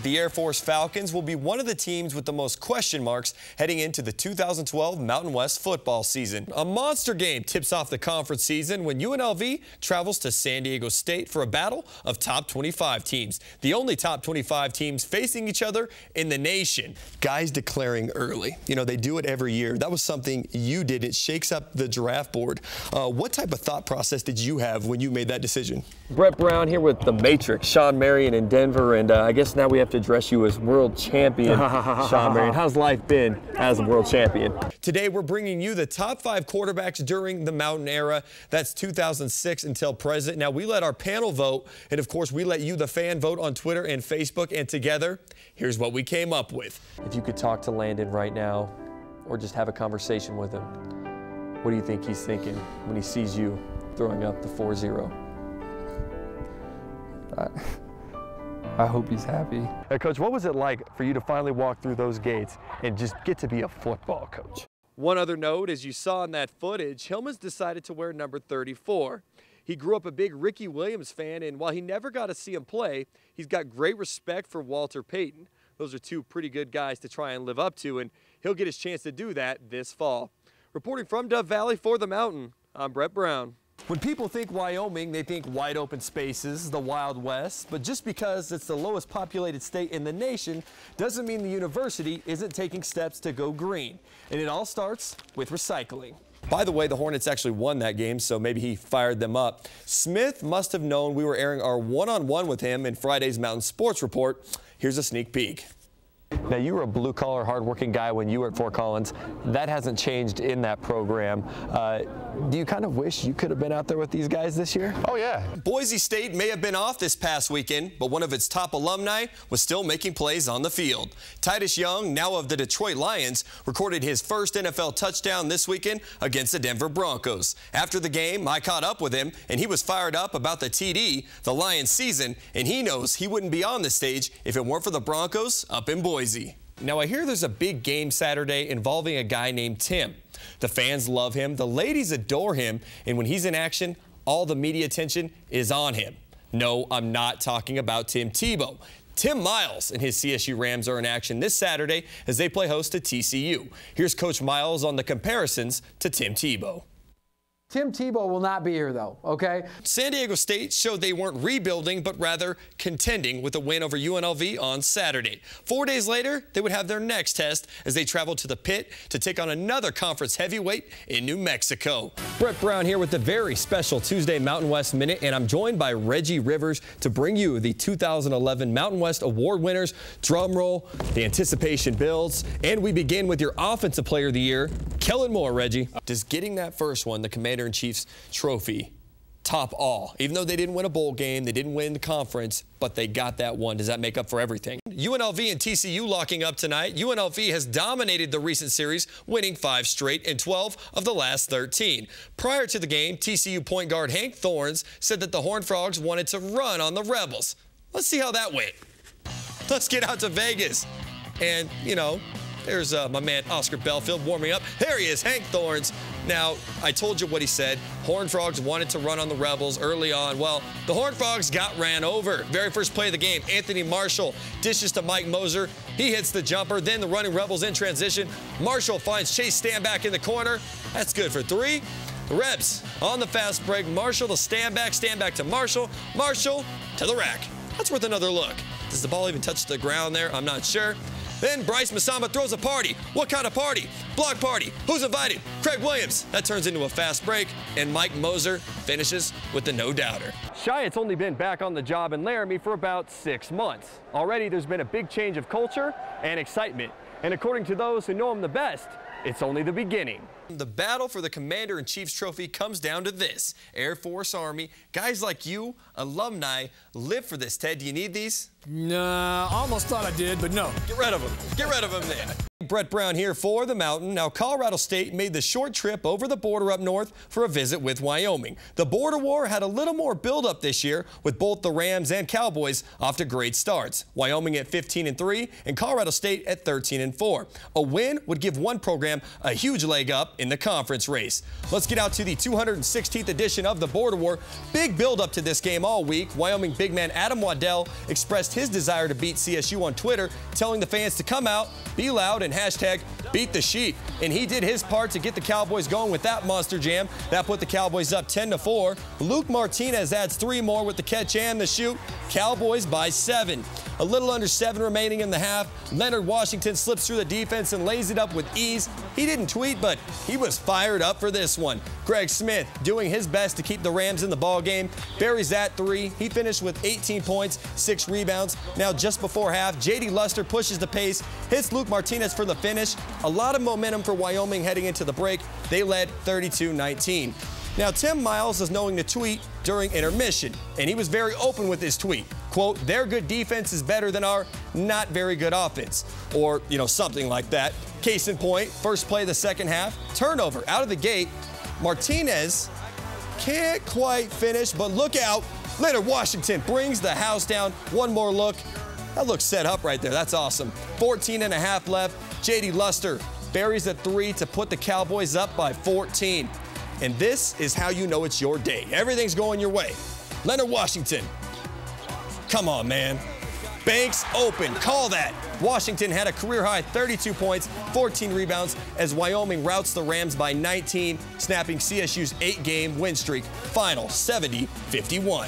The Air Force Falcons will be one of the teams with the most question marks heading into the 2012 Mountain West football season. A monster game tips off the conference season when UNLV travels to San Diego State for a battle of top 25 teams. The only top 25 teams facing each other in the nation. Guys declaring early. You know, they do it every year. That was something you did. It shakes up the draft board. What type of thought process did you have when you made that decision? Brett Brown here with the Matrix, Sean Marion in Denver, and I guess now we have to address you as world champion, Sean Marion. How's life been as a world champion? Today we're bringing you the top 5 quarterbacks during the Mountain era. That's 2006 until present. Now we let our panel vote, and of course we let you, the fan, vote on Twitter and Facebook, and together, here's what we came up with. If you could talk to Landon right now, or just have a conversation with him, what do you think he's thinking when he sees you throwing up the 4-0? I hope he's happy. Hey, Coach, what was it like for you to finally walk through those gates and just get to be a football coach? One other note, as you saw in that footage, Hillman's decided to wear number 34. He grew up a big Ricky Williams fan, and while he never got to see him play, he's got great respect for Walter Payton. Those are two pretty good guys to try and live up to, and he'll get his chance to do that this fall. Reporting from Dove Valley for the Mountain, I'm Brett Brown. When people think Wyoming, they think wide open spaces, the Wild West, but just because it's the lowest populated state in the nation doesn't mean the university isn't taking steps to go green. And it all starts with recycling. By the way, the Hornets actually won that game, so maybe he fired them up. Smith must have known we were airing our one-on-one with him in Friday's Mountain Sports Report. Here's a sneak peek. Now, you were a blue-collar, hard-working guy when you were at Fort Collins. That hasn't changed in that program. Do you kind of wish you could have been out there with these guys this year? Oh, yeah. Boise State may have been off this past weekend, but one of its top alumni was still making plays on the field. Titus Young, now of the Detroit Lions, recorded his first NFL touchdown this weekend against the Denver Broncos. After the game, I caught up with him, and he was fired up about the TD, the Lions season, and he knows he wouldn't be on the stage if it weren't for the Broncos up in Boise. Now, I hear there's a big game Saturday involving a guy named Tim. The fans love him, the ladies adore him, and when he's in action, all the media attention is on him. No, I'm not talking about Tim Tebow. Tim Miles and his CSU Rams are in action this Saturday as they play host to TCU. Here's Coach Miles on the comparisons to Tim Tebow. Tim Tebow will not be here, though, okay? San Diego State showed they weren't rebuilding, but rather contending with a win over UNLV on Saturday. 4 days later, they would have their next test as they traveled to the Pit to take on another conference heavyweight in New Mexico. Brett Brown here with the very special Tuesday Mountain West Minute, and I'm joined by Reggie Rivers to bring you the 2011 Mountain West Award winners. Drum roll, the anticipation builds, and we begin with your Offensive Player of the Year, Kellen Moore. Reggie, does getting that first one, the Commander-in-Chief's trophy, top all? Even though they didn't win a bowl game, they didn't win the conference, but they got that one. Does that make up for everything? UNLV and TCU locking up tonight. UNLV has dominated the recent series, winning 5 straight and 12 of the last 13. Prior to the game, TCU point guard Hank Thorns said that the Horned Frogs wanted to run on the Rebels. Let's see how that went. Let's get out to Vegas. And, you know, there's my man Oscar Belfield warming up. There he is, Hank Thorns. Now, I told you what he said. Horned Frogs wanted to run on the Rebels early on. Well, the Horned Frogs got ran over. Very first play of the game, Anthony Marshall dishes to Mike Moser. He hits the jumper. Then the running Rebels in transition. Marshall finds Chase Stanback in the corner. That's good for 3. The Rebs on the fast break. Marshall to Stanback to Marshall. Marshall to the rack. That's worth another look. Does the ball even touch the ground there? I'm not sure. Then Bryce Masamba throws a party. What kind of party? Block party. Who's invited? Craig Williams. That turns into a fast break, and Mike Moser finishes with the no-doubter. Shiat's only been back on the job in Laramie for about 6 months. Already there's been a big change of culture and excitement. And according to those who know him the best, it's only the beginning. The battle for the Commander-in-Chief's trophy comes down to this. Air Force, Army, guys like you, alumni, live for this. Ted, do you need these? Nah, almost thought I did, but no. Get rid of them. Get rid of them then. right, Brett Brown here for the Mountain. Now, Colorado State made the short trip over the border up north for a visit with Wyoming. The border war had a little more buildup this year, with both the Rams and Cowboys off to great starts. Wyoming at 15-3 and Colorado State at 13-4. A win would give one program a huge leg up in the conference race. Let's get out to the 216th edition of the border war. Big buildup to this game all week. Wyoming big man Adam Waddell expressed his desire to beat CSU on Twitter, telling the fans to come out, be loud, and hashtag beat the sheep. And he did his part to get the Cowboys going with that monster jam. That put the Cowboys up 10-4. Luke Martinez adds 3 more with the catch and the shoot. Cowboys by 7. A little under 7 remaining in the half. Leonard Washington slips through the defense and lays it up with ease. He didn't tweet, but he was fired up for this one. Greg Smith doing his best to keep the Rams in the ball game. Buries that 3. He finished with 18 points, 6 rebounds. Now just before half, J.D. Luster pushes the pace, hits Luke Martinez for the finish. A lot of momentum for Wyoming heading into the break. They led 32-19. Now, Tim Miles is knowing to tweet during intermission, and he was very open with his tweet. Quote, their good defense is better than our not very good offense, or, something like that. Case in point, first play of the second half, turnover out of the gate. Martinez can't quite finish, but look out. Leonard Washington brings the house down. One more look. That looks set up right there. That's awesome. 14.5 left. J.D. Luster buries a 3 to put the Cowboys up by 14. And this is how you know it's your day. Everything's going your way. Leonard Washington. Come on, man. Banks open. Call that. Washington had a career-high 32 points, 14 rebounds as Wyoming routs the Rams by 19, snapping CSU's 8-game win streak. Final 70-51.